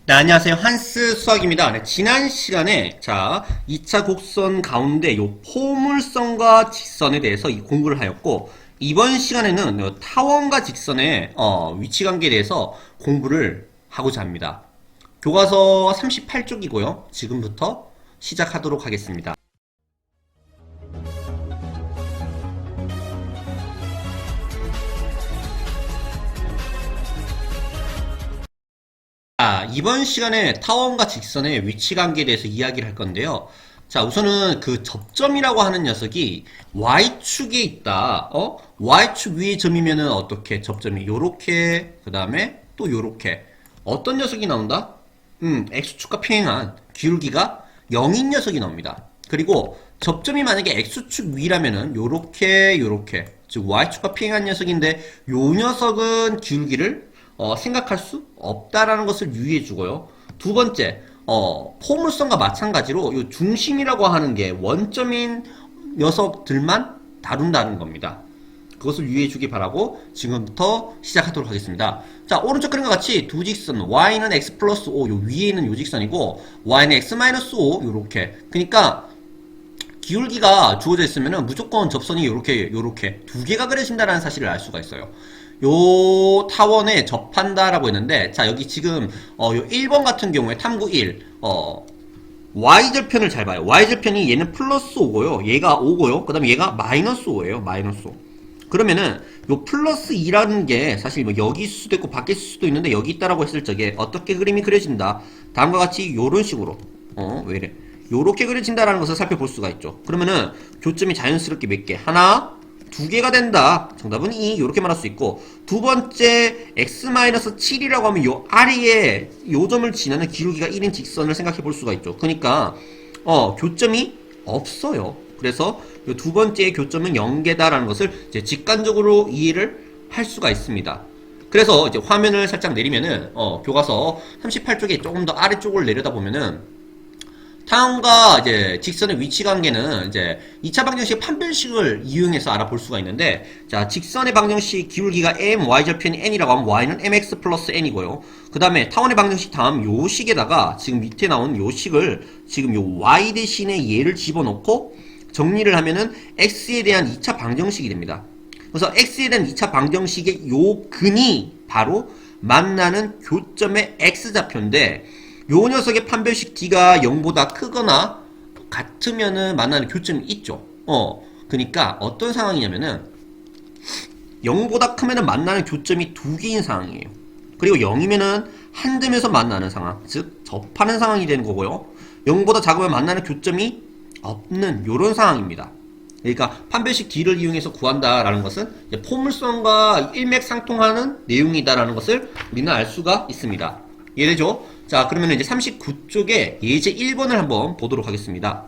네, 안녕하세요. 한스 수학입니다. 네, 지난 시간에, 2차 곡선 가운데 요 포물선과 직선에 대해서 이 공부를 하였고, 이번 시간에는 요 타원과 직선의, 위치 관계에 대해서 공부를 하고자 합니다. 교과서 38쪽이고요. 지금부터 시작하도록 하겠습니다. 이번 시간에 타원과 직선의 위치 관계에 대해서 이야기를 할 건데요. 자, 우선은 그 접점이라고 하는 녀석이 Y축에 있다. Y축 위의 점이면은 어떻게? 접점이 요렇게, 그 다음에 또 요렇게. 어떤 녀석이 나온다? X축과 평행한 기울기가 0인 녀석이 나옵니다. 그리고 접점이 만약에 X축 위라면은 요렇게, 요렇게. 즉, Y축과 평행한 녀석인데, 요 녀석은 기울기를 생각할 수 없다라는 것을 유의해 주고요. 두 번째, 포물선과 마찬가지로 이 중심이라고 하는 게 원점인 녀석들만 다룬다는 겁니다. 그것을 유의해 주기 바라고 지금부터 시작하도록 하겠습니다. 자, 오른쪽 그림과 같이 두 직선 y는 x 플러스 5, 요 위에 있는 요 직선이고 y는 x 마이너스 5, 요렇게. 그러니까 기울기가 주어져 있으면 무조건 접선이 요렇게 두 개가 그려진다는 사실을 알 수가 있어요. 요 타원에 접한다라고 했는데, 자, 여기 지금 요 1번 같은 경우에 탐구 1 y절편을 잘 봐요. y절편이 얘는 플러스 5고요, 얘가 5고요, 그 다음에 얘가 마이너스 5예요. 마이너스 5. 그러면은 요 플러스 2라는 게 사실 뭐 여기 있을 수도 있고 밖에 있을 수도 있는데, 여기 있다라고 했을 적에 어떻게 그림이 그려진다, 다음과 같이 요런 식으로 왜 이래, 요렇게 그려진다라는 것을 살펴볼 수가 있죠. 그러면은 교점이 자연스럽게 몇 개? 하나, 두 개가 된다. 정답은 2. 요렇게 말할 수 있고, 두 번째 x-7이라고 하면 요 아래에 요 점을 지나는 기울기가 1인 직선을 생각해 볼 수가 있죠. 그러니까 교점이 없어요. 그래서 요 두 번째의 교점은 0개다라는 것을 이제 직관적으로 이해를 할 수가 있습니다. 그래서 이제 화면을 살짝 내리면은 교과서 38쪽에 조금 더 아래쪽을 내려다보면은 타원과 이제 직선의 위치 관계는 이제 2차 방정식 판별식을 이용해서 알아볼 수가 있는데, 자, 직선의 방정식 기울기가 m, y절편이 n이라고 하면 y는 mx 플러스 n이고요. 그 다음에 타원의 방정식 다음 요 식에다가 지금 밑에 나온 요 식을 지금 요 y 대신에 얘를 집어넣고 정리를 하면은 x에 대한 2차 방정식이 됩니다. 그래서 x에 대한 2차 방정식의 요 근이 바로 만나는 교점의 x좌표인데, 요 녀석의 판별식 d가 0보다 크거나 같으면은 만나는 교점이 있죠. 그러니까 어떤 상황이냐면은 0보다 크면은 만나는 교점이 두 개인 상황이에요. 그리고 0이면은 한 점에서 만나는 상황, 즉 접하는 상황이 되는 거고요. 0보다 작으면 만나는 교점이 없는 요런 상황입니다. 그러니까 판별식 d를 이용해서 구한다라는 것은 포물선과 일맥상통하는 내용이다라는 것을 우리는 알 수가 있습니다. 이해되죠? 자, 그러면 이제 39쪽에 예제 1번을 한번 보도록 하겠습니다.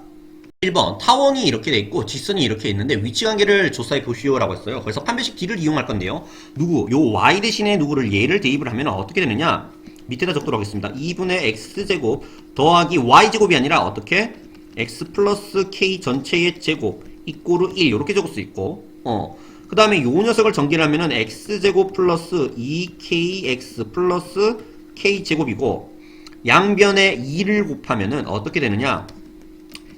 1번, 타원이 이렇게 돼 있고 직선이 이렇게 있는데 위치 관계를 조사해 보시오라고 했어요. 그래서 판별식 d를 이용할 건데요. 요 y 대신에 누구를 얘를 대입을 하면 어떻게 되느냐? 밑에다 적도록 하겠습니다. 2분의 x제곱 더하기 y제곱이 아니라 어떻게? x 플러스 k 전체의 제곱 이꼬르 1 이렇게 적을 수 있고, 그 다음에 요 녀석을 전개를 하면은 x제곱 플러스 2kx 플러스 k제곱이고, 양변에 2를 곱하면은 어떻게 되느냐?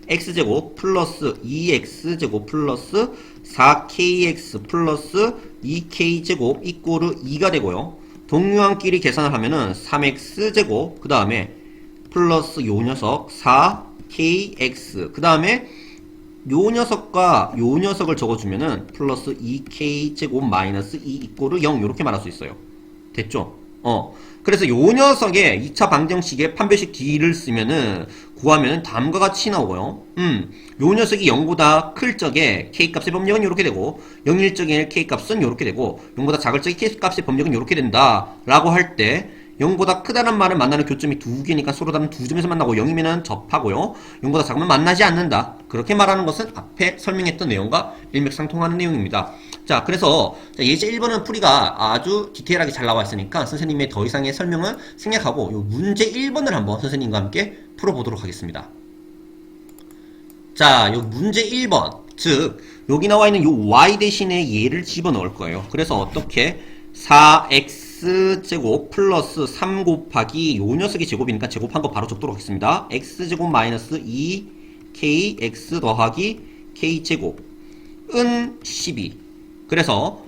x제곱 플러스 2x제곱 플러스 4kx 플러스 2k제곱 이꼬르 2가 되고요. 동류항끼리 계산을 하면은 3x제곱 그 다음에 플러스 요 녀석 4kx 그 다음에 요 녀석과 요 녀석을 적어주면은 플러스 2k제곱 마이너스 2 이꼬르 0 이렇게 말할 수 있어요. 됐죠? 그래서 요 녀석의 2차 방정식에 판별식 d를 쓰면은 구하면은 다음과 같이 나오고요. 요 녀석이 0보다 클 적에 k값의 법력은 이렇게 되고 0일 적에 k값은 이렇게 되고 0보다 작을 적에 k값의 법력은 이렇게 된다 라고 할 때 0보다 크다는 말은 만나는 교점이 두 개니까 서로 다른 두 점에서 만나고 0이면 접하고요. 0보다 작으면 만나지 않는다. 그렇게 말하는 것은 앞에 설명했던 내용과 일맥상통하는 내용입니다. 자, 그래서 예제 1번은 풀이가 아주 디테일하게 잘 나와 있으니까 선생님의 더 이상의 설명은 생략하고 요 문제 1번을 한번 선생님과 함께 풀어보도록 하겠습니다. 자, 요 문제 1번, 즉 여기 나와 있는 요 y 대신에 얘를 집어넣을 거예요. 그래서 어떻게 4x x제곱 플러스 3 곱하기 요 녀석이 제곱이니까 제곱한 거 바로 적도록 하겠습니다. x제곱 마이너스 2kx 더하기 k제곱은 12. 그래서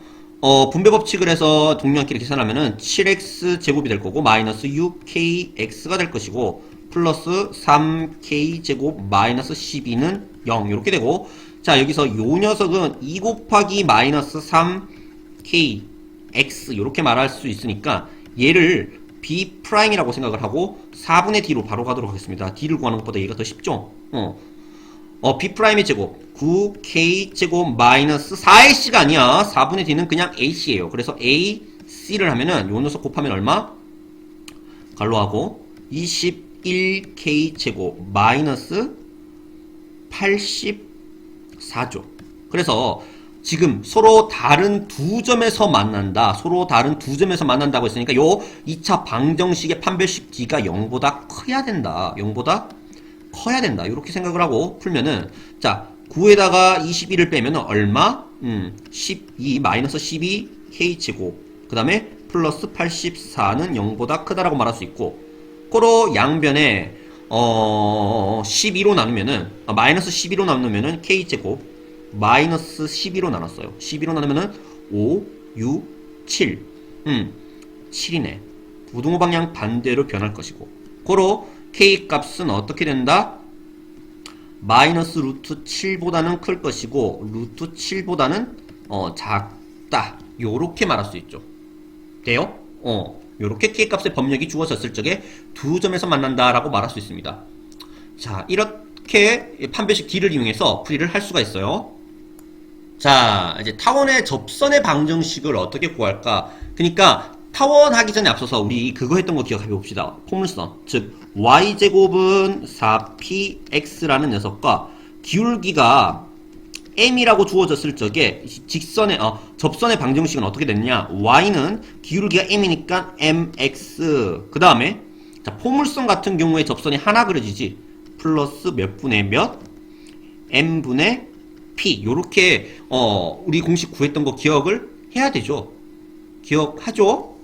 분배 법칙을 해서 동량끼리 계산하면은 7x제곱이 될 거고 마이너스 6kx가 될 것이고 플러스 3k제곱 마이너스 12는 0 이렇게 되고, 자 여기서 요 녀석은 2 곱하기 마이너스 3k x 이렇게 말할 수 있으니까 얘를 b'이라고 생각을 하고 4분의 d로 바로 가도록 하겠습니다. d를 구하는 것보다 얘가 더 쉽죠? b'의 제곱 9k 제곱 마이너스 4ac가 아니야. 4분의 d는 그냥 ac예요. 그래서 ac를 하면은 요 녀석 곱하면 얼마? 갈로하고 21k 제곱 마이너스 84죠. 그래서 지금 서로 다른 두 점에서 만난다. 서로 다른 두 점에서 만난다고 했으니까 요 2차 방정식의 판별식 d가 0보다 커야 된다. 0보다 커야 된다. 이렇게 생각을 하고 풀면은, 자 9에다가 21을 빼면 얼마? 12 마이너스 12k제곱 그 다음에 플러스 84는 0보다 크다라고 말할 수 있고, 코로 양변에 12로 나누면은 마이너스 12로 나누면은 k제곱 마이너스 12로 나눴어요. 12로 나누면은 5, 6, 7 7이네. 부등호 방향 반대로 변할 것이고, 고로 k 값은 어떻게 된다? 마이너스 루트 7보다는 클 것이고 루트 7보다는 작다. 요렇게 말할 수 있죠. 돼요? 요렇게 k 값의 법력이 주어졌을 적에 두 점에서 만난다 라고 말할 수 있습니다. 자, 이렇게 판별식 d를 이용해서 풀이를 할 수가 있어요. 자, 이제 타원의 접선의 방정식을 어떻게 구할까? 그러니까 타원 하기 전에 앞서서 우리 그거 했던 거 기억해 봅시다. 포물선. 즉 y제곱은 4px라는 녀석과 기울기가 m이라고 주어졌을 적에 직선의 접선의 방정식은 어떻게 됐냐? y는 기울기가 m이니까 mx. 그 다음에 자, 포물선 같은 경우에 접선이 하나 그려지지. 플러스 몇 분의 몇 m분의 p. 요렇게 우리 공식 구했던 거 기억을 해야 되죠. 기억하죠?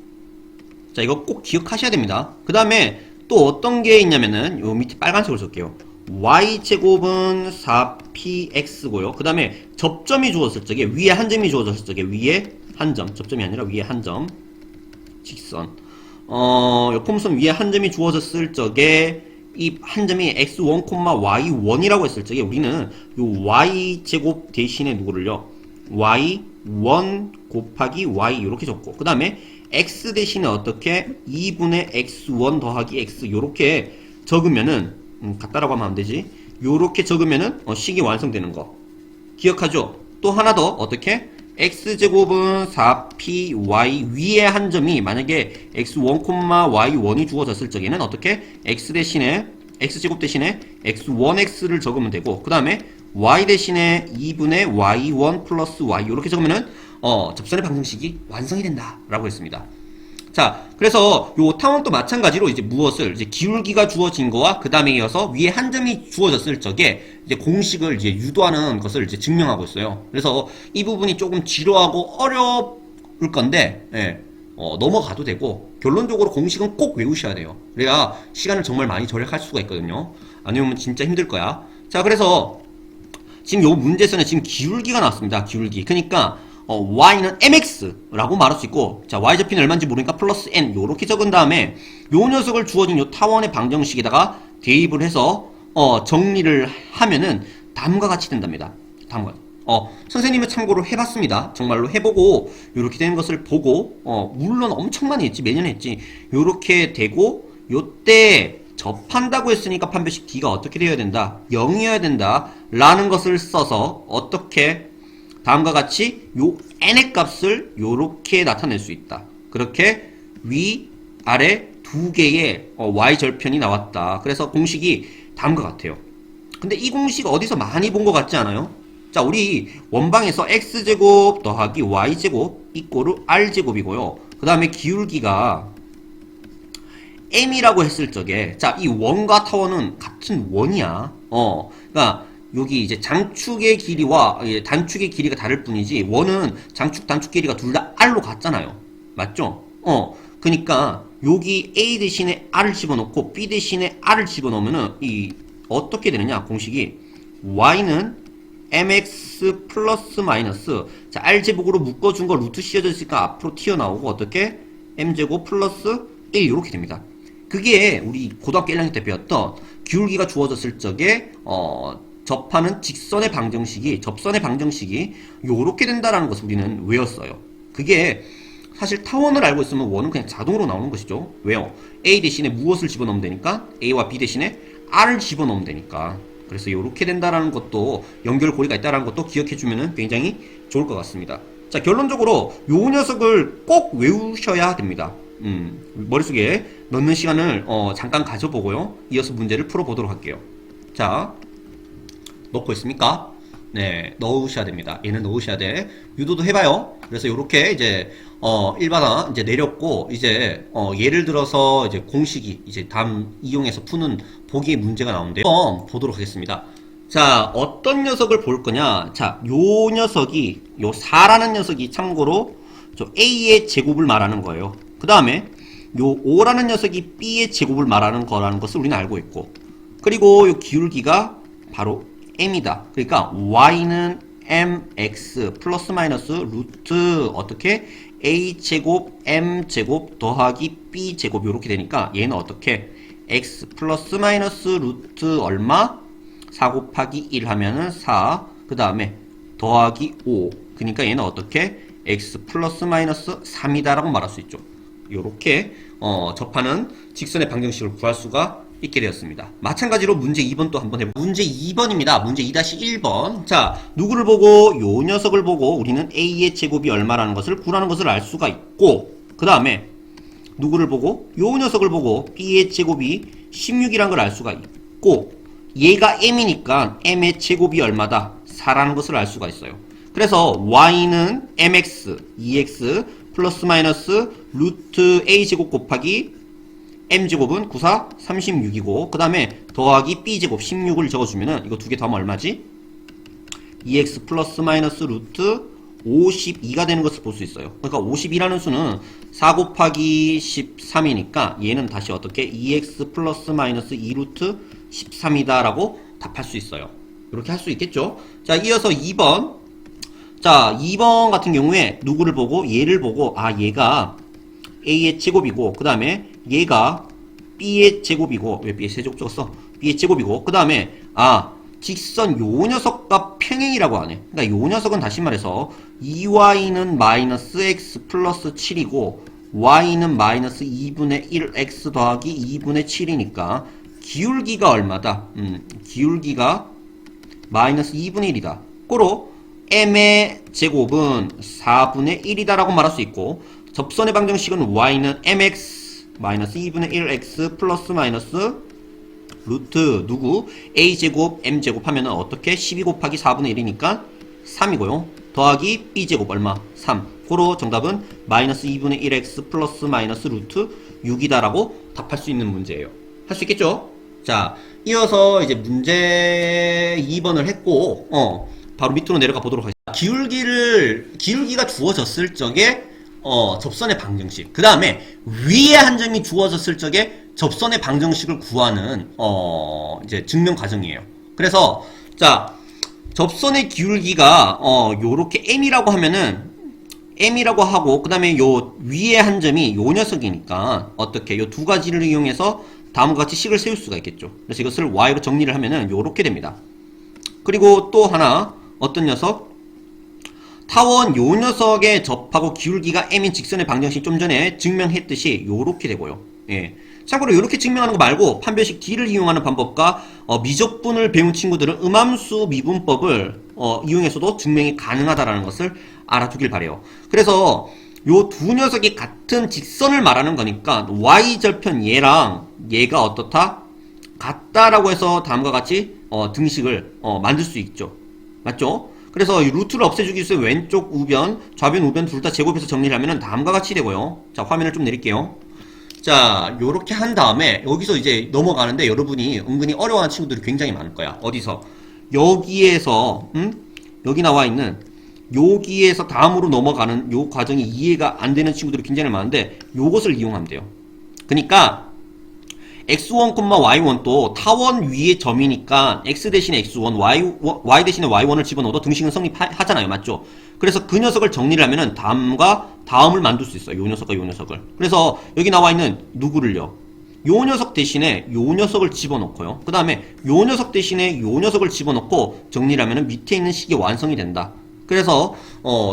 자, 이거 꼭 기억하셔야 됩니다. 그 다음에 또 어떤 게 있냐면은 요 밑에 빨간색으로 쓸게요. y제곱은 4px고요. 그 다음에 접점이 주어졌을 적에 위에 한 점이 주어졌을 적에 위에 한 점, 접점이 아니라 위에 한 점, 직선. 요 폼선 위에 한 점이 주어졌을 적에 이 한 점이 x1, y1이라고 했을 적에 우리는 요 y제곱 대신에 누구를요? y1 곱하기 y 이렇게 적고, 그 다음에 x 대신에 어떻게 2분의 x1 더하기 x 요렇게 적으면은 같다라고 하면 안 되지. 요렇게 적으면은 식이 완성되는 거 기억하죠? 또 하나 더 어떻게? x제곱은 4py 위에 한 점이 만약에 x1, y1이 주어졌을 적에는 어떻게? x 대신에 x제곱 대신에 x1x를 적으면 되고, 그 다음에 y 대신에 2분의 y1 플러스 y 이렇게 적으면은 접선의 방정식이 완성이 된다 라고 했습니다. 자, 그래서 요 타원도 마찬가지로 이제 무엇을 이제 기울기가 주어진 거와 그 다음에 이어서 위에 한 점이 주어졌을 적에 이제 공식을 이제 유도하는 것을 이제 증명하고 있어요. 그래서 이 부분이 조금 지루하고 어려울 건데, 예, 넘어가도 되고 결론적으로 공식은 꼭 외우셔야 돼요. 그래야 시간을 정말 많이 절약할 수가 있거든요. 안 외우면 진짜 힘들 거야. 자, 그래서 지금 요 문제에서는 지금 기울기가 나왔습니다. 기울기. 그러니까 y는 mx라고 말할 수 있고, 자, y좌표는 얼마인지 모르니까 플러스 n 요렇게 적은 다음에 요 녀석을 주어진 요 타원의 방정식에다가 대입을 해서 정리를 하면은 다음과 같이 된답니다. 다음과 선생님은 참고로 해봤습니다. 정말로 해보고 요렇게 되는 것을 보고 물론 엄청 많이 했지, 매년 했지. 요렇게 되고 요때 접한다고 했으니까 판별식 d가 어떻게 되어야 된다? 0이어야 된다 라는 것을 써서 어떻게 다음과 같이 요 n의 값을 요렇게 나타낼 수 있다. 그렇게 위, 아래 두 개의 y절편이 나왔다. 그래서 공식이 다음과 같아요. 근데 이 공식 어디서 많이 본 것 같지 않아요? 자, 우리 원방에서 x제곱 더하기 y제곱 이꼬르 r제곱이고요. 그 다음에 기울기가 m이라고 했을 적에, 자, 이 원과 타원은 같은 원이야. 그러니까 여기 이제 장축의 길이와 단축의 길이가 다를 뿐이지 원은 장축 단축 길이가 둘 다 r로 같잖아요. 맞죠? 그니까 여기 A 대신에 R을 집어넣고 B 대신에 R을 집어넣으면은 어떻게 되느냐 공식이 Y는 mx 플러스 마이너스 자 R제곱으로 묶어준 거 루트 씌워져 있으니까 앞으로 튀어나오고 어떻게 m제곱 플러스 1 이렇게 됩니다. 그게 우리 고등학교 1학년 때 배웠던 기울기가 주어졌을 적에 접하는 직선의 방정식이 접선의 방정식이 요렇게 된다라는 것을 우리는 외웠어요. 그게 사실 타원을 알고 있으면 원은 그냥 자동으로 나오는 것이죠. 왜요? A 대신에 무엇을 집어넣으면 되니까? A와 B 대신에 R을 집어넣으면 되니까. 그래서 이렇게 된다라는 것도 연결고리가 있다라는 것도 기억해주면 굉장히 좋을 것 같습니다. 자 결론적으로 요 녀석을 꼭 외우셔야 됩니다. 머릿속에 넣는 시간을 잠깐 가져보고요. 이어서 문제를 풀어보도록 할게요. 자 넣고 있습니까? 네, 넣으셔야 됩니다. 얘는 넣으셔야 돼. 유도도 해봐요. 그래서 이렇게 이제 일반화 이제 내렸고 이제 예를 들어서 이제 공식이 이제 다음 이용해서 푸는 보기의 문제가 나오는데요. 보도록 하겠습니다. 자, 어떤 녀석을 볼 거냐? 자, 요 녀석이 요 4라는 녀석이 참고로 저 A의 제곱을 말하는 거예요. 그 다음에 요 5라는 녀석이 B의 제곱을 말하는 거라는 것을 우리는 알고 있고 그리고 요 기울기가 바로 m이다. 그러니까 y는 mx 플러스 마이너스 루트 어떻게 a제곱 m제곱 더하기 b제곱 이렇게 되니까 얘는 어떻게 x 플러스 마이너스 루트 얼마 4 곱하기 1 하면은 4 그 다음에 더하기 5 그러니까 얘는 어떻게 x 플러스 마이너스 3이다 라고 말할 수 있죠. 요렇게 접하는 직선의 방정식을 구할 수가 있게 되었습니다. 마찬가지로 문제 2번 또 한번 해볼게요. 문제 2번입니다. 문제 2-1번. 자, 누구를 보고 요 녀석을 보고 우리는 A의 제곱이 얼마라는 것을 구하는 것을 알 수가 있고 그 다음에 누구를 보고 요 녀석을 보고 B의 제곱이 16이라는 걸 알 수가 있고 얘가 M이니까 M의 제곱이 얼마다? 4라는 것을 알 수가 있어요. 그래서 Y는 MX, EX 플러스 마이너스 루트 A제곱 곱하기 m제곱은 9, 4, 36이고 그 다음에 더하기 b제곱 16을 적어주면은 이거 두 개 더하면 얼마지? 2x 플러스 마이너스 루트 52가 되는 것을 볼 수 있어요. 그러니까 52라는 수는 4 곱하기 13이니까 얘는 다시 어떻게 2x 플러스 마이너스 2 루트 13이다 라고 답할 수 있어요. 이렇게 할 수 있겠죠? 자 이어서 2번 자 2번 같은 경우에 누구를 보고 얘를 보고 아 얘가 A의 제곱이고 그 다음에 얘가 B의 제곱이고 왜 B의 세제곱 적었어? B의 제곱이고 그 다음에 직선 요 녀석과 평행이라고 하네. 그러니까 요 녀석은 다시 말해서 2y는 마이너스 x 플러스 7이고 y는 마이너스 2분의 1x 더하기 2분의 7이니까 기울기가 얼마다? 기울기가 마이너스 2분의 1이다. 고로 m의 제곱은 4분의 1이다 라고 말할 수 있고 접선의 방정식은 y는 mx 마이너스 2분의 1x 플러스 마이너스 루트 누구 a제곱 m제곱 하면은 어떻게 12 곱하기 4분의 1이니까 3이고요. 더하기 b제곱 얼마? 3. 고로 정답은 마이너스 2분의 1x 플러스 마이너스 루트 6이다 라고 답할 수 있는 문제예요. 할 수 있겠죠? 자 이어서 이제 문제 2번을 했고 바로 밑으로 내려가 보도록 하겠습니다. 기울기가 주어졌을 적에 접선의 방정식 그 다음에 위에 한 점이 주어졌을 적에 접선의 방정식을 구하는 이제 증명 과정이에요. 그래서 자 접선의 기울기가 요렇게 m이라고 하면은 m이라고 하고 그 다음에 요 위에 한 점이 요 녀석이니까 어떻게 요 두 가지를 이용해서 다음과 같이 식을 세울 수가 있겠죠. 그래서 이것을 y로 정리를 하면은 요렇게 됩니다. 그리고 또 하나 어떤 녀석 타원 요 녀석에 접하고 기울기가 m인 직선의 방정식 좀 전에 증명했듯이 요렇게 되고요. 예. 참고로 요렇게 증명하는 거 말고 판별식 D를 이용하는 방법과 미적분을 배운 친구들은 음함수 미분법을 이용해서도 증명이 가능하다라는 것을 알아두길 바래요. 그래서 요 두 녀석이 같은 직선을 말하는 거니까 y절편 얘랑 얘가 어떻다? 같다라고 해서 다음과 같이 등식을 만들 수 있죠. 맞죠? 그래서 이 루트를 없애주기 위해서 왼쪽 우변, 좌변 우변 둘 다 제곱해서 정리를 하면 다음과 같이 되고요. 자, 화면을 좀 내릴게요. 자, 요렇게 한 다음에 여기서 이제 넘어가는데 여러분이 은근히 어려워하는 친구들이 굉장히 많을 거야. 어디서? 여기에서 여기 나와 있는 여기에서 다음으로 넘어가는 요 과정이 이해가 안 되는 친구들이 굉장히 많은데 요것을 이용하면 돼요. 그러니까 x1, y1도 타원 위의 점이니까 x 대신에 x1, y 대신에 y1을 집어넣어도 등식은 성립하잖아요. 맞죠? 그래서 그 녀석을 정리를 하면은 다음과 다음을 만들 수 있어요. 요 녀석과 요 녀석을. 그래서 여기 나와 있는 누구를요? 요 녀석 대신에 요 녀석을 집어넣고요. 그 다음에 요 녀석 대신에 요 녀석을 집어넣고 정리를 하면은 밑에 있는 식이 완성이 된다. 그래서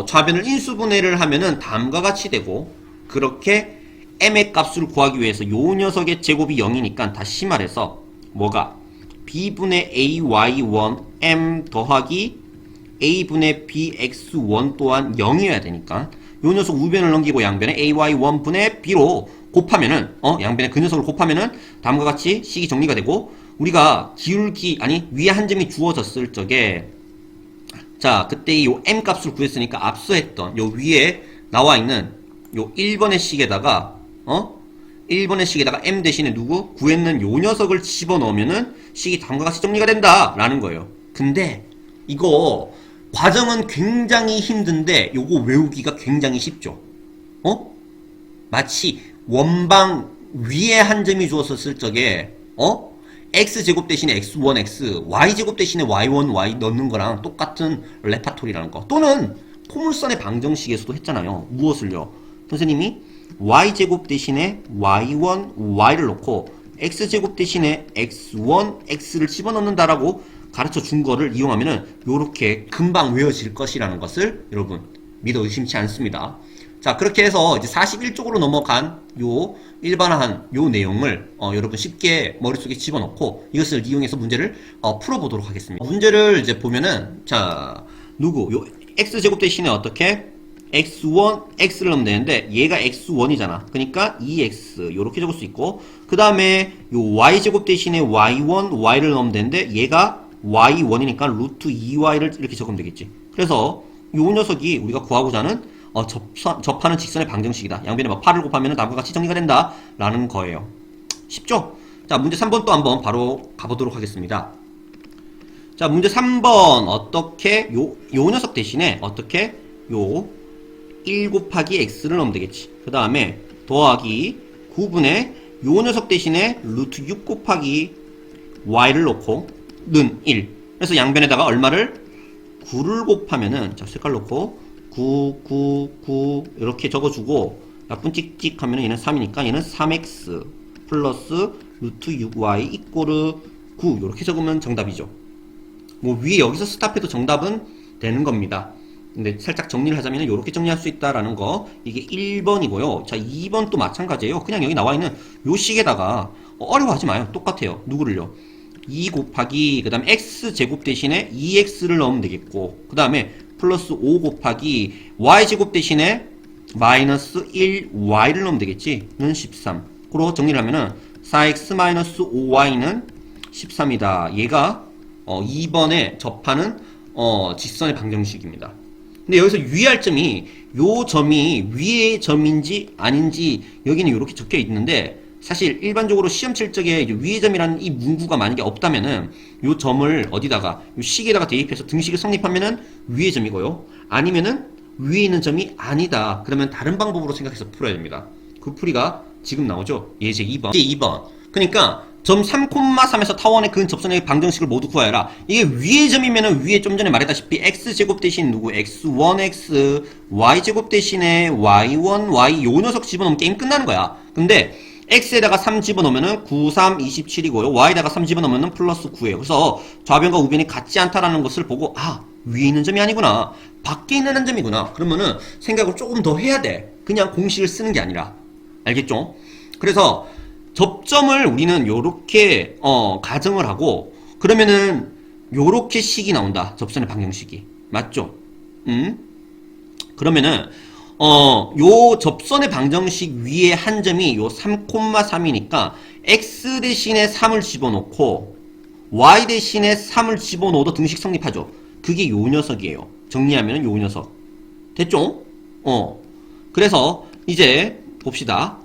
좌변을 인수분해를 하면은 다음과 같이 되고, 그렇게 m의 값을 구하기 위해서 요 녀석의 제곱이 0이니까 다시 말해서 뭐가 b분의 ay1 m 더하기 a분의 bx1 또한 0이어야 되니까 요 녀석 우변을 넘기고 양변에 ay1 분의 b로 곱하면은 양변에 그 녀석을 곱하면은 다음과 같이 식이 정리가 되고, 우리가 기울기 위에 한 점이 주어졌을 적에 자 그때 요 m 값을 구했으니까 앞서 했던 요 위에 나와 있는 요 1번의 식에다가 1번의 식에다가 m 대신에 누구? 구했는 요 녀석을 집어넣으면은 식이 다음과 같이 정리가 된다라는 거예요. 근데 이거 과정은 굉장히 힘든데 요거 외우기가 굉장히 쉽죠. 마치 원방 위에 한 점이 주었을 적에 x제곱 대신에 x1x, y제곱 대신에 y1, y 넣는 거랑 똑같은 레파토리라는 거. 또는 포물선의 방정식에서도 했잖아요. 무엇을요? 선생님이 y제곱 대신에 y1, y를 넣고 x제곱 대신에 x1, x를 집어넣는다라고 가르쳐 준 거를 이용하면은 요렇게 금방 외워질 것이라는 것을 여러분 믿어 의심치 않습니다. 자, 그렇게 해서 이제 41쪽으로 넘어간 요 일반화한 요 내용을 여러분 쉽게 머릿속에 집어넣고 이것을 이용해서 문제를 풀어보도록 하겠습니다. 문제를 이제 보면은 자 요 x제곱 대신에 어떻게 x1, x를 넣으면 되는데 얘가 x1이잖아. 그러니까 2x 요렇게 적을 수 있고, 그 다음에 요 y제곱 대신에 y1, y를 넣으면 되는데 얘가 y1이니까 루트 2y를 이렇게 적으면 되겠지. 그래서 요 녀석이 우리가 구하고자 하는 접하는 직선의 방정식이다. 양변에 8을 곱하면 다음과 같이 정리가 된다 라는 거예요. 쉽죠? 자, 문제 3번 또 한번 바로 가보도록 하겠습니다. 자, 문제 3번 어떻게 요 녀석 대신에 어떻게 요 1 곱하기 x를 넣으면 되겠지. 그 다음에 더하기 9분의 요 녀석 대신에 루트 6 곱하기 y를 넣고 는 1. 그래서 양변에다가 얼마를 9를 곱하면은 자 색깔 넣고 9, 9, 9 이렇게 적어주고 약분 찍찍 하면 얘는 3이니까 얘는 3x 플러스 루트 6y 이꼬르 9 이렇게 적으면 정답이죠. 뭐 위에 여기서 스탑해도 정답은 되는 겁니다. 근데 살짝 정리를 하자면 이렇게 정리할 수 있다라는 거, 이게 1번이고요. 자, 2번 또 마찬가지예요. 그냥 여기 나와 있는 요 식에다가 어려워하지 마요. 똑같아요. 누구를요? 2 곱하기 그 다음에 x제곱 대신에 2x를 넣으면 되겠고, 그 다음에 플러스 5 곱하기 y제곱 대신에 마이너스 1y를 넣으면 되겠지. 는 13. 그로 정리를 하면은 4x 마이너스 5y는 13이다. 얘가 2번에 접하는 직선의 방정식입니다. 근데 여기서 유의할 점이 요 점이 위의 점인지 아닌지 여기는 이렇게 적혀 있는데, 사실 일반적으로 시험 칠 적에 위의 점이라는 이 문구가 만약에 없다면은 요 점을 어디다가 요 식에다가 대입해서 등식을 성립하면은 위의 점이고요. 아니면은 위에 있는 점이 아니다. 그러면 다른 방법으로 생각해서 풀어야 됩니다. 그 풀이가 지금 나오죠. 예제 2번. 예제 2번. 그러니까 점 3,3에서 타원의 근 접선의 방정식을 모두 구하여라. 이게 위의 점이면은 위에 좀 전에 말했다시피 x제곱 대신 누구 x1x, y제곱 대신에 y1, y 요 녀석 집어넣으면 게임 끝나는 거야. 근데 x에다가 3 집어넣으면은 9, 3, 27이고요. y에다가 3 집어넣으면은 플러스 9예요. 그래서 좌변과 우변이 같지 않다라는 것을 보고 위에 있는 점이 아니구나. 밖에 있는 한 점이구나. 그러면은 생각을 조금 더 해야 돼. 그냥 공식을 쓰는 게 아니라. 알겠죠? 그래서 접점을 우리는 요렇게 가정을 하고, 그러면은 요렇게 식이 나온다. 접선의 방정식이. 맞죠? 그러면은 요 접선의 방정식 위에 한 점이 요 3,3이니까 x 대신에 3을 집어넣고 y 대신에 3을 집어넣어도 등식 성립하죠. 그게 요 녀석이에요. 정리하면 요 녀석. 됐죠? 그래서 이제 봅시다.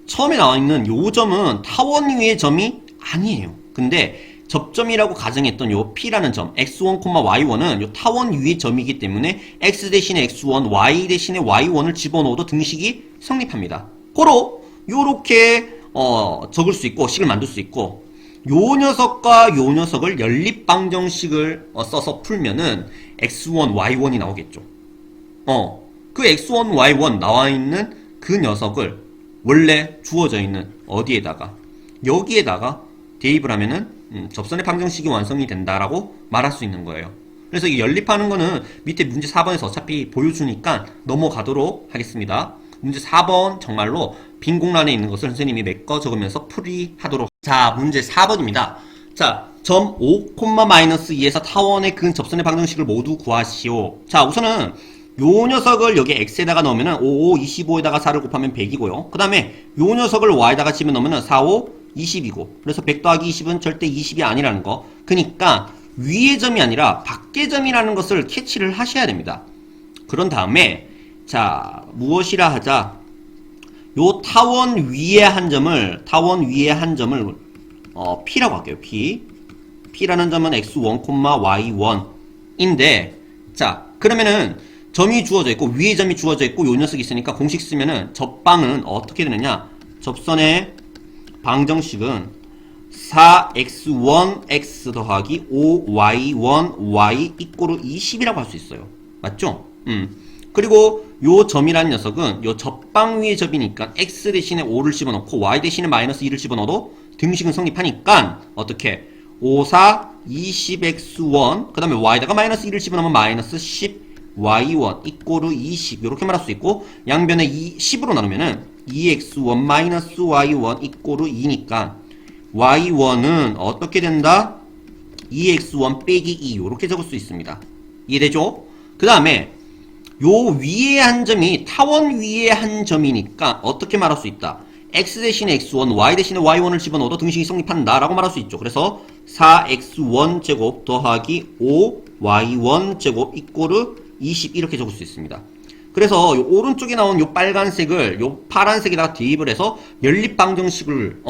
처음에 나와 있는 요 점은 타원 위의 점이 아니에요. 근데 접점이라고 가정했던 요 P라는 점, x1, y1은 요 타원 위의 점이기 때문에 x 대신에 x1, y 대신에 y1을 집어넣어도 등식이 성립합니다. 고로 요렇게 적을 수 있고 식을 만들 수 있고 요 녀석과 요 녀석을 연립방정식을 써서 풀면은 x1, y1이 나오겠죠. 그 x1, y1 나와 있는 그 녀석을 원래 주어져 있는 어디에다가 여기에다가 대입을 하면은 접선의 방정식이 완성이 된다라고 말할 수 있는 거예요. 그래서 이 연립하는 거는 밑에 문제 4번에서 어차피 보여주니까 넘어가도록 하겠습니다. 문제 4번 정말로 빈 공란에 있는 것을 선생님이 메꿔 적으면서 풀이하도록. 자, 문제 4번입니다. 자, 점 5,-2에서 타원의 근 접선의 방정식을 모두 구하시오. 자, 우선은 요 녀석을 여기 x에다가 넣으면은 5, 25에다가 4를 곱하면 100이고요. 그 다음에 요 녀석을 y에다가 집어넣으면은 4, 5, 20이고. 그래서 100 더하기 20은 절대 20이 아니라는 거. 그니까 위의 점이 아니라 밖의 점이라는 것을 캐치를 하셔야 됩니다. 그런 다음에 자, 무엇이라 하자. 요 타원 위에 한 점을 P라고 할게요. P라는 점은 x1, y1인데 자, 그러면은 점이 주어져 있고 위에 점이 주어져 있고 요 녀석이 있으니까 공식 쓰면은 접방은 어떻게 되느냐? 접선의 방정식은 4x1x 더하기 5y1y 이꼬르 20이라고 할 수 있어요. 맞죠? 그리고 요 점이라는 녀석은 요 접방 위의 점이니까 x 대신에 5를 집어넣고 y 대신에 마이너스 2를 집어넣어도 등식은 성립하니까 어떻게 5, 4, 20x1 그 다음에 y에다가 마이너스 2를 집어넣으면 마이너스 10y1 이꼬르 20 이렇게 말할 수 있고 양변에 10으로 나누면은 2x1 마이너스 y1 이꼬르 2니까 y1은 어떻게 된다? 2x1 빼기 2 이렇게 적을 수 있습니다. 이해되죠? 그 다음에 요 위에 한 점이 타원 위에 한 점이니까 어떻게 말할 수 있다? x 대신에 x1, y 대신에 y1을 집어넣어도 등식이 성립한다 라고 말할 수 있죠. 그래서 4x1 제곱 더하기 5y1 제곱 이꼬르 20 이렇게 적을 수 있습니다. 그래서 요 오른쪽에 나온 요 빨간색을 요 파란색에다가 대입을 해서 연립방정식을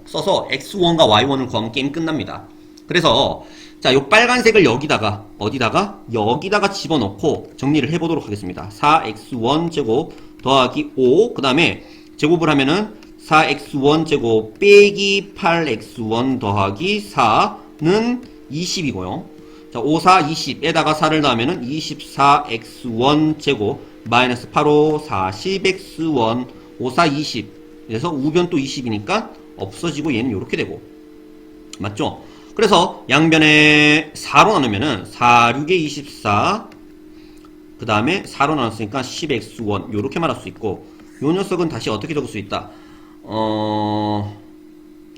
써서 x1과 y1을 구하면 게임 끝납니다. 그래서 자, 요 빨간색을 여기다가 여기다가 집어넣고 정리를 해보도록 하겠습니다. 4x1 제곱 더하기 5 그 다음에 제곱을 하면은 4x1 제곱 빼기 8x1 더하기 4는 20이고요. 자, 5, 4, 20에다가 4를 넣으면은 24x1 제곱 마이너스 8, 5, 40x1 5, 4, 20 그래서 우변 또 20이니까 없어지고 얘는 이렇게 되고 맞죠? 그래서 양변에 4로 나누면은 4, 6에 24 그 다음에 4로 나눴으니까 10x1 요렇게 말할 수 있고 요 녀석은 다시 어떻게 적을 수 있다?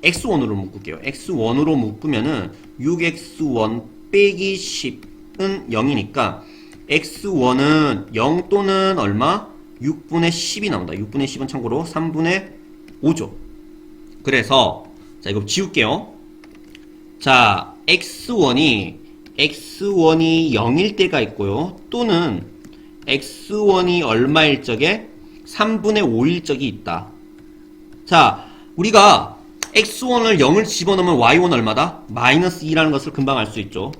x1으로 묶을게요. x1으로 묶으면은 6x1 빼기 10은 0이니까 x1은 0 또는 얼마? 6분의 10이 나온다. 6분의 10은 참고로 3분의 5죠. 그래서 자 이거 지울게요. 자 x1이 0일 때가 있고요. 또는 x1이 얼마일 적에 3분의 5일 적이 있다. 자 우리가 x1을 0을 집어넣으면 y1 얼마다? 마이너스 2라는 것을 금방 알 수 있죠.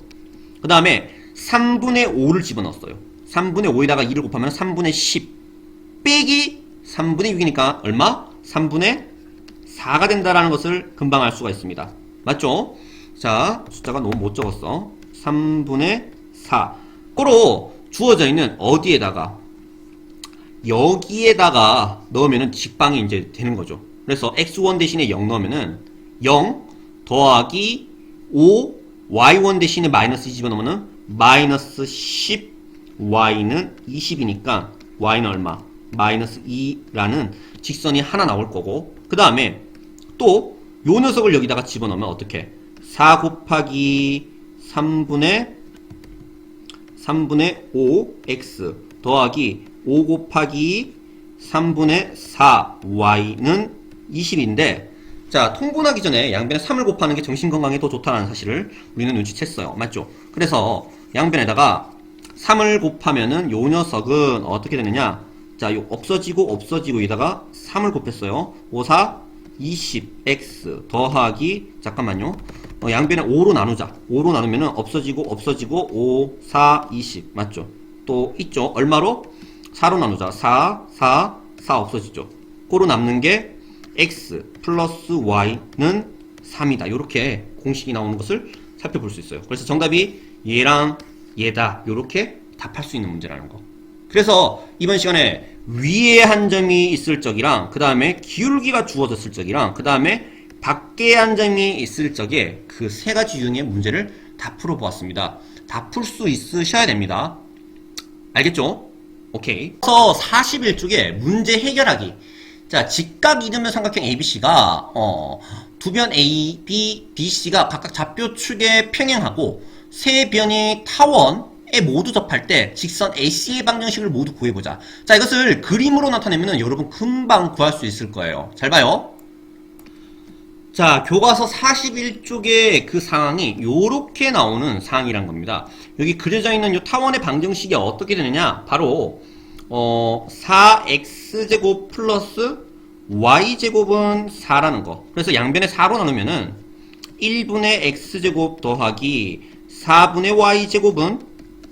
그 다음에 3분의 5를 집어넣었어요. 3분의 5에다가 2를 곱하면 3분의 10 빼기 3분의 6이니까 얼마? 3분의 4가 된다라는 것을 금방 알 수가 있습니다. 맞죠? 자 숫자가 너무 못 적었어. 3분의 4 꼬로 주어져 있는 어디에다가 여기에다가 넣으면은 직방이 이제 되는 거죠. 그래서 x1 대신에 0 넣으면은 0 더하기 5 y1 대신에 마이너스 2 집어넣으면은 마이너스 10 y는 20이니까 y는 얼마? 마이너스 2라는 직선이 하나 나올 거고 그 다음에 또 요 녀석을 여기다가 집어넣으면 어떻게? 4 곱하기 3분의 5x 더하기 5 곱하기 3분의 4y는 20인데 자 통분하기 전에 양변에 3을 곱하는 게 정신건강에 더 좋다는 사실을 우리는 눈치챘어요. 맞죠? 그래서 양변에다가 3을 곱하면은 요 녀석은 어떻게 되느냐 자 요 없어지고 여기다가 3을 곱했어요. 5, 4, 20x 더하기 잠깐만요 양변에 5로 나누자. 5로 나누면은 없어지고 5, 4, 20 맞죠? 또 있죠. 얼마로? 4로 나누자. 4 없어지죠. 고로 남는 게 x 플러스 y는 3이다. 이렇게 공식이 나오는 것을 살펴볼 수 있어요. 그래서 정답이 얘랑 얘다. 이렇게 답할 수 있는 문제라는 거. 그래서 이번 시간에 위에 한 점이 있을 적이랑 그 다음에 기울기가 주어졌을 적이랑 그 다음에 밖에 한 점이 있을 적에 그 세 가지 유형의 문제를 다 풀어보았습니다. 다 풀 수 있으셔야 됩니다. 알겠죠? 오케이. 그래서 41쪽에 문제 해결하기. 자, 직각 이등변 삼각형 ABC가 두 변 A, B, BC가 각각 좌표축에 평행하고 세 변이 타원에 모두 접할 때 직선 AC의 방정식을 모두 구해보자. 자, 이것을 그림으로 나타내면 여러분 금방 구할 수 있을 거예요. 잘 봐요. 자, 교과서 41쪽의 그 상황이 요렇게 나오는 상황이란 겁니다. 여기 그려져 있는 요 타원의 방정식이 어떻게 되느냐? 바로 4x제곱 플러스 y제곱은 4라는 거. 그래서 양변에 4로 나누면은 1분의 x제곱 더하기 4분의 y제곱은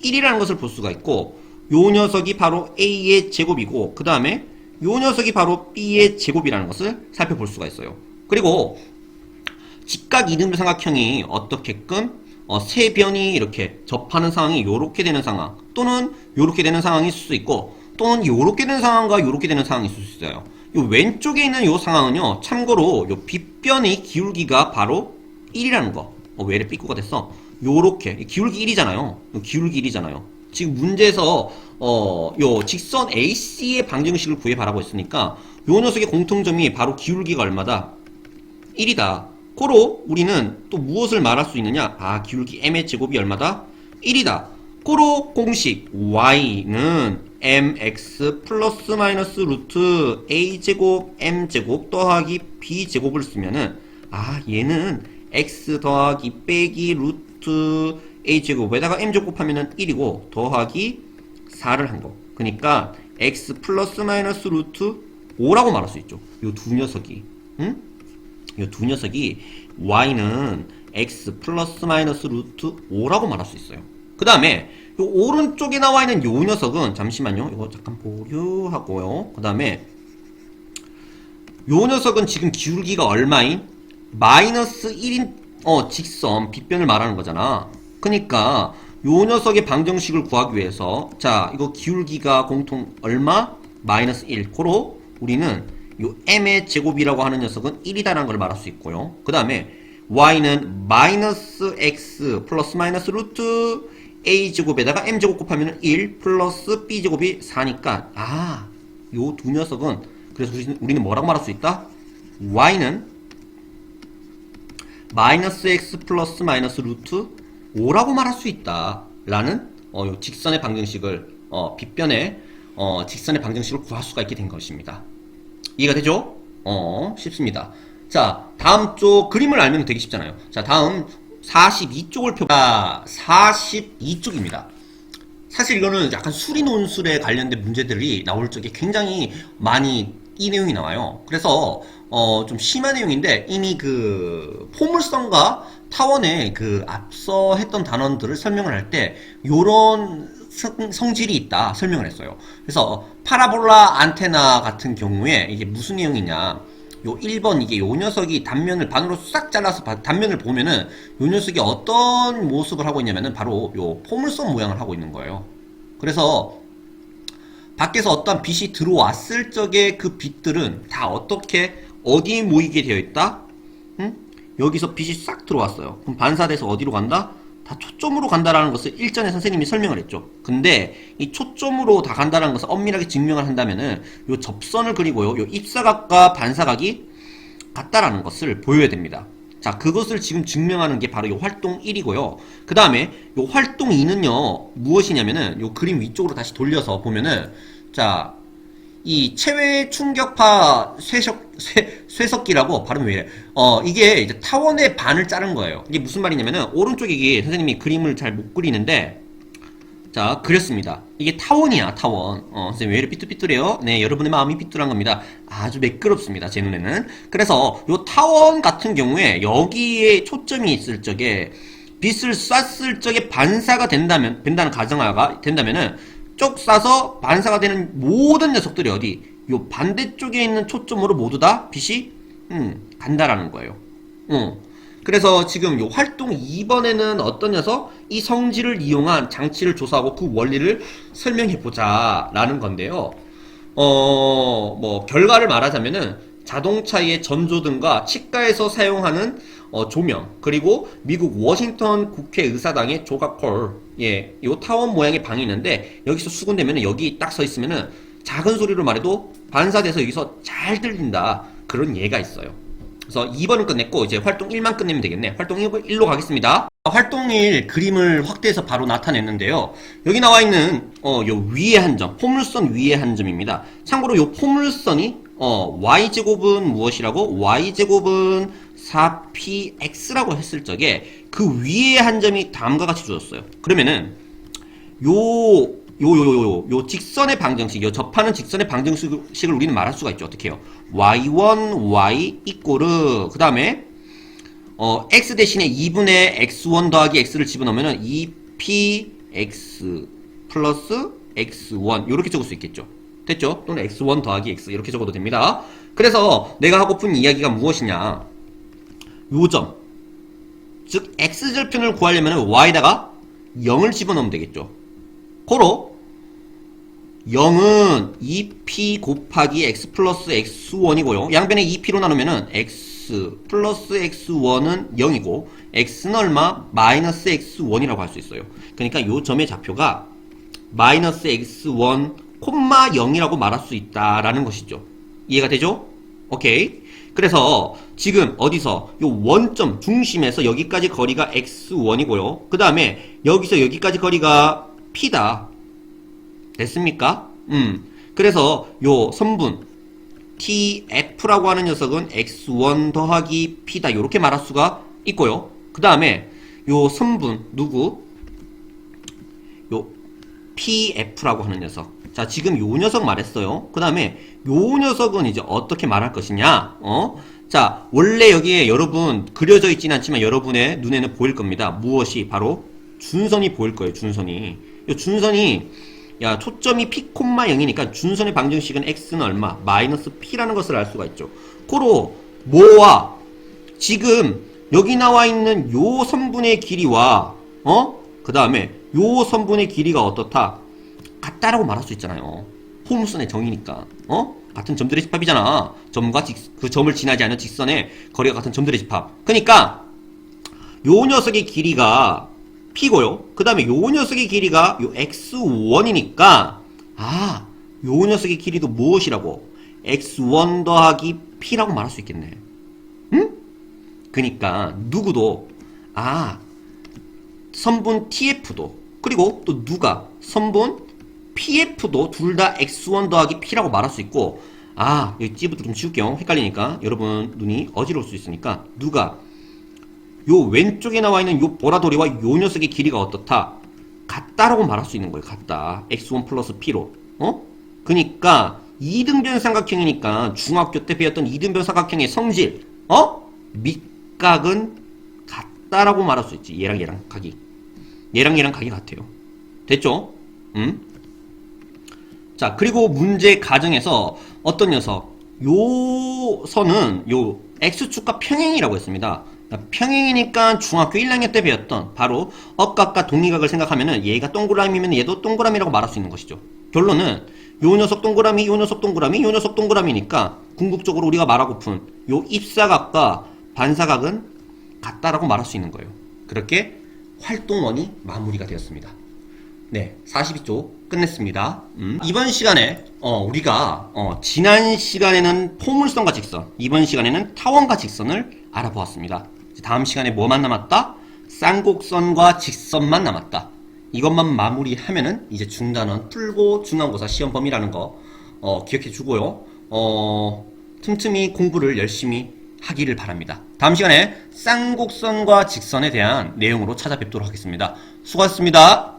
1이라는 것을 볼 수가 있고, 요 녀석이 바로 a의 제곱이고 그 다음에 요 녀석이 바로 b의 제곱이라는 것을 살펴볼 수가 있어요. 그리고 직각 이등변 삼각형이 어떻게끔 세 변이 이렇게 접하는 상황이 요렇게 되는 상황, 또는 요렇게 되는 상황이 있을 수 있고, 또는 요렇게 되는 상황과 요렇게 되는 상황이 있을 수 있어요. 요 왼쪽에 있는 요 상황은요, 참고로 요 빗변의 기울기가 바로 1이라는 거. 왜 이래 삐꾸가 됐어? 요렇게 기울기 1이잖아요. 기울기 1이잖아요. 지금 문제에서 요 직선 AC의 방정식을 구해 바라고 있으니까 요 녀석의 공통점이 바로 기울기가 얼마다? 1이다. 고로 우리는 또 무엇을 말할 수 있느냐? 기울기 m의 제곱이 얼마다? 1이다. 고로 공식 y는 mx 플러스 마이너스 루트 a제곱 m제곱 더하기 b제곱을 쓰면은 얘는 x 더하기 빼기 루트 a제곱에다가 m제곱 하면은 1이고 더하기 4를 한 거. 그러니까 x 플러스 마이너스 루트 5라고 말할 수 있죠. 요 두 녀석이. 응? 이 두 녀석이 y는 x 플러스 마이너스 루트 5라고 말할 수 있어요. 그 다음에 요 오른쪽에 나와 있는 요 녀석은 잠시만요. 이거 잠깐 보류하고요. 그 다음에 요 녀석은 지금 기울기가 얼마인? 마이너스 1인 직선 빗변을 말하는 거잖아. 그러니까 요 녀석의 방정식을 구하기 위해서 자, 이거 기울기가 공통 얼마? 마이너스 1. 고로 우리는 요 m의 제곱이라고 하는 녀석은 1이다라는 걸 말할 수 있고요. 그 다음에 y는 마이너스 x 플러스 마이너스 루트 a제곱에다가 m제곱 곱하면 1 플러스 b제곱이 4니까 요 두 녀석은 그래서 우리는 뭐라고 말할 수 있다? y는 마이너스 x 플러스 마이너스 루트 5라고 말할 수 있다 라는 요 직선의 방정식을 빗변의 직선의 방정식을 구할 수가 있게 된 것입니다. 이해가 되죠? 쉽습니다. 자, 다음 쪽 그림을 알면 되게 쉽잖아요. 자, 다음 42쪽을 펴봐. 42쪽입니다. 사실 이거는 약간 수리 논술에 관련된 문제들이 나올 적에 굉장히 많이 이 내용이 나와요. 그래서 좀 심한 내용인데 이미 그 포물선과 타원의 그 앞서 했던 단원들을 설명을 할 때 요런 성질이 있다 설명을 했어요. 그래서 파라볼라 안테나 같은 경우에 이게 무슨 내용이냐, 요 1번 이게 요 녀석이 단면을 반으로 싹 잘라서 단면을 보면은 요 녀석이 어떤 모습을 하고 있냐면은 바로 요 포물선 모양을 하고 있는 거예요. 그래서 밖에서 어떤 빛이 들어왔을 적에 그 빛들은 다 어떻게 어디에 모이게 되어 있다? 여기서 빛이 싹 들어왔어요. 그럼 반사돼서 어디로 간다? 다 초점으로 간다라는 것을 일전에 선생님이 설명을 했죠. 근데 이 초점으로 다 간다라는 것을 엄밀하게 증명을 한다면은 요 접선을 그리고요, 요 입사각과 반사각이 같다라는 것을 보여야 됩니다. 자, 그것을 지금 증명하는 게 바로 요 활동 1이고요. 그 다음에 요 활동 2는요, 무엇이냐면은 요 그림 위쪽으로 다시 돌려서 보면은, 자, 이 체외 충격파 쇠석기라고 발음이 왜 이래? 이게 이제 타원의 반을 자른 거예요. 이게 무슨 말이냐면은 오른쪽에 이게 선생님이 그림을 잘 못 그리는데, 자, 그렸습니다. 이게 타원이야, 타원. 선생님 왜 이렇게 삐뚤삐뚤해요? 네, 여러분의 마음이 삐뚤한 겁니다. 아주 매끄럽습니다, 제 눈에는. 그래서 요 타원 같은 경우에 여기에 초점이 있을 적에 빛을 쐈을 적에 반사가 된다는 가정하가 된다면은 쪽 쏴서 반사가 되는 모든 녀석들이 어디? 요 반대쪽에 있는 초점으로 모두 다 빛이 간다라는 거예요. 그래서 지금 요 활동 2번에는 어떤 녀석? 이 성질을 이용한 장치를 조사하고 그 원리를 설명해보자 라는 건데요. 뭐 결과를 말하자면은 자동차의 전조등과 치과에서 사용하는 조명, 그리고 미국 워싱턴 국회의사당의 조각홀, 예, 요 타원 모양의 방이 있는데 여기서 수군되면은 여기 딱 서 있으면은 작은 소리로 말해도 반사돼서 여기서 잘 들린다, 그런 예가 있어요. 그래서 2번은 끝냈고 이제 활동 1만 끝내면 되겠네. 활동 1로 가겠습니다. 활동 1 그림을 확대해서 바로 나타냈는데요. 여기 나와 있는 요 위에 한 점, 포물선 위에 한 점입니다. 참고로 요 포물선이 y제곱은 무엇이라고? y제곱은 4px라고 했을 적에 그 위에 한 점이 다음과 같이 주어졌어요. 그러면은 요 직선의 방정식, 요 접하는 직선의 방정식을 우리는 말할 수가 있죠. 어떻게 해요? y1, y 이꼬르, 그 다음에 x 대신에 2분의 x1 더하기 x를 집어넣으면 2px 플러스 x1 이렇게 적을 수 있겠죠. 됐죠? 또는 x1 더하기 x 이렇게 적어도 됩니다. 그래서 내가 하고픈 이야기가 무엇이냐, 요점, 즉 x절편을 구하려면 y에다가 0을 집어넣으면 되겠죠. 고로 0은 2p 곱하기 x 플러스 x1이고요. 양변에 2p로 나누면은 x 플러스 x1은 0이고 x는 얼마? 마이너스 x1이라고 할 수 있어요. 그러니까 요 점의 좌표가 마이너스 x1, 콤마 0이라고 말할 수 있다라는 것이죠. 이해가 되죠? 오케이. 그래서 지금 어디서 요 원점 중심에서 여기까지 거리가 x1이고요. 그 다음에 여기서 여기까지 거리가 p다. 됐습니까? 그래서 요 선분 tf라고 하는 녀석은 x1 더하기 p다. 요렇게 말할 수가 있고요. 그 다음에 요 선분 누구? 요 pf라고 하는 녀석. 자, 지금 요 녀석 말했어요. 그 다음에 요 녀석은 이제 어떻게 말할 것이냐? 자, 원래 여기에 여러분 그려져 있지는 않지만 여러분의 눈에는 보일 겁니다. 무엇이? 바로 준선이 보일 거예요. 준선이. 요 준선이, 야, 초점이 p, 0이니까 준선의 방정식은 x는 얼마? 마이너스 p라는 것을 알 수가 있죠. 고로 뭐와 지금 여기 나와 있는 요 선분의 길이와 그 다음에 요 선분의 길이가 어떻다? 같다라고 말할 수 있잖아요. 포물선의 정의니까. 같은 점들의 집합이잖아. 점과 그 점을 지나지 않는 직선의 거리가 같은 점들의 집합. 그러니까 요 녀석의 길이가 p고요. 그 다음에 요 녀석의 길이가 요 x1이니까 요 녀석의 길이도 무엇이라고? x1 더하기 p라고 말할 수 있겠네. 응? 그니까 누구도 선분 tf도, 그리고 또 누가 선분 pf도 둘 다 x1 더하기 p라고 말할 수 있고, 여기 찌부터 좀 지울게요. 헷갈리니까 여러분 눈이 어지러울 수 있으니까, 누가 요 왼쪽에 나와 있는 요 보라돌이와 요 녀석의 길이가 어떻다? 같다라고 말할 수 있는 거예요. 같다. x1 플러스 p로. 그니까 이등변 삼각형이니까 중학교 때 배웠던 이등변 삼각형의 성질, 밑각은 같다라고 말할 수 있지. 얘랑 각이. 얘랑 각이 같아요. 됐죠? 자, 그리고 문제 가정에서 어떤 녀석, 요 선은 요 x축과 평행이라고 했습니다. 평행이니까 중학교 1학년 때 배웠던 바로 억각과 동리각을 생각하면은 얘가 동그라미면 얘도 동그라미라고 말할 수 있는 것이죠. 결론은 요 녀석 동그라미, 요 녀석 동그라미, 요 녀석 동그라미니까 궁극적으로 우리가 말하고픈 요 입사각과 반사각은 같다라고 말할 수 있는 거예요. 그렇게 활동원이 마무리가 되었습니다. 네, 42조 끝냈습니다. 이번 시간에 우리가 지난 시간에는 포물선과 직선, 이번 시간에는 타원과 직선을 알아보았습니다. 다음 시간에 뭐만 남았다? 쌍곡선과 직선만 남았다. 이것만 마무리하면은 이제 중단원 풀고 중간고사 시험 범위라는 거 기억해 주고요. 틈틈이 공부를 열심히 하기를 바랍니다. 다음 시간에 쌍곡선과 직선에 대한 내용으로 찾아뵙도록 하겠습니다. 수고하셨습니다.